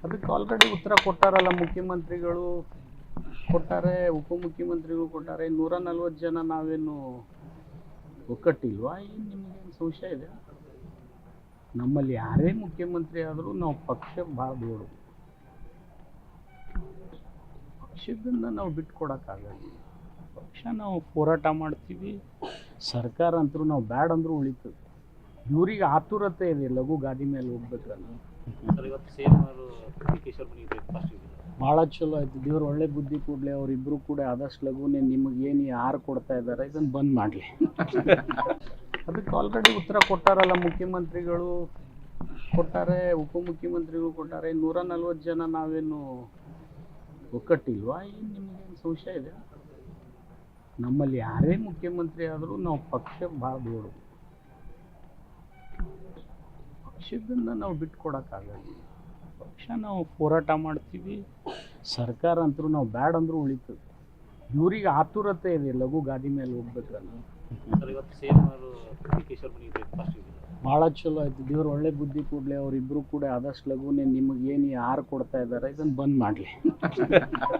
ಅದಕ್ಕೆ ಆಲ್ರೆಡಿ ಉತ್ತರ ಕೊಟ್ಟಾರಲ್ಲ ಮುಖ್ಯಮಂತ್ರಿಗಳು ಕೊಟ್ಟಾರೆ, ಉಪಮುಖ್ಯಮಂತ್ರಿಗಳು ಕೊಟ್ಟಾರೆ. 140 ಜನ ನಾವೇನು ಒಕ್ಕಟ್ಟಿಲ್ವಾ? ಏನು ನಿಮಗೇನು ಸಂಶಯ ಇದೆ? ನಮ್ಮಲ್ಲಿ ಯಾರೇ ಮುಖ್ಯಮಂತ್ರಿ ಆದರೂ ನಾವು ಪಕ್ಷ ಭಾಳ ದೊಡ್ಡದು. ಪಕ್ಷದಿಂದ ನಾವು ಬಿಟ್ಕೊಡೋಕ್ಕಾಗಲ್ಲ. ಪಕ್ಷ ನಾವು ಹೋರಾಟ ಮಾಡ್ತೀವಿ. ಸರ್ಕಾರ ಅಂತರೂ ನಾವು ಬ್ಯಾಡ್ ಅಂದರೂ ಉಳಿತದೆ. ಇವ್ರಿಗೆ ಆತುರತೆ ಇದೆ ಲಘು ಗಾದಿ ಮೇಲೆ ಹೋಗ್ಬೇಕಲ್ಲ. ಭಾಳ ಚಲೋ ಆಯ್ತು. ದೇವ್ರು ಒಳ್ಳೆ ಬುದ್ಧಿ ಕೊಡಲಿ. ಅವರಿಬ್ಬರು ಕೂಡ ಆದಷ್ಟು ಲಘುನೇ ನಿಮಗೇನು ಯಾರು ಕೊಡ್ತಾ ಇದ್ದಾರೆ ಇದನ್ನು ಬಂದ್ ಮಾಡಲಿ. ಅದಕ್ಕೆ ಆಲ್ರೆಡಿ ಉತ್ತರ ಕೊಟ್ಟಾರಲ್ಲ ಮುಖ್ಯಮಂತ್ರಿಗಳು ಕೊಟ್ಟಾರೆ, ಉಪಮುಖ್ಯಮಂತ್ರಿಗಳು ಕೊಟ್ಟಾರೆ. 140 ಜನ ನಾವೇನು ಒಕ್ಕಟ್ಟಿಲ್ವಾ? ಏನು ನಿಮಗೇನು ಸಂಶಯ ಇದೆ? ನಮ್ಮಲ್ಲಿ ಯಾರೇ ಮುಖ್ಯಮಂತ್ರಿ ಆದರೂ ನಾವು ಪಕ್ಷ ಭಾಳ ದೊಡ್ಡದು. ಪಕ್ಷದಿಂದ ನಾವು ಬಿಟ್ಕೊಡೋಕ್ಕಾಗಲ್ಲ. ಪಕ್ಷ ನಾವು ಹೋರಾಟ ಮಾಡ್ತೀವಿ. ಸರ್ಕಾರ ಅಂತರೂ ನಾವು ಬ್ಯಾಡ್ ಅಂದರೂ ಉಳಿತದೆ. ಇವ್ರಿಗೆ ಆತುರತೆ ಇದೆ ಲಘು ಗಾದಿ ಮೇಲೆ ಹೋಗ್ಬೇಕಲ್ಲ. ಭಾಳ ಚಲೋ ಆಯ್ತು. ದೇವ್ರು ಒಳ್ಳೆ ಬುದ್ಧಿ ಕೊಡಲಿ. ಅವರಿಬ್ಬರು ಕೂಡ ಆದಷ್ಟು ಲಘುನೇ ನಿಮಗೇನು ಯಾರು ಕೊಡ್ತಾ ಇದ್ದಾರೆ ಇದನ್ನು ಬಂದ್ ಮಾಡಲಿ.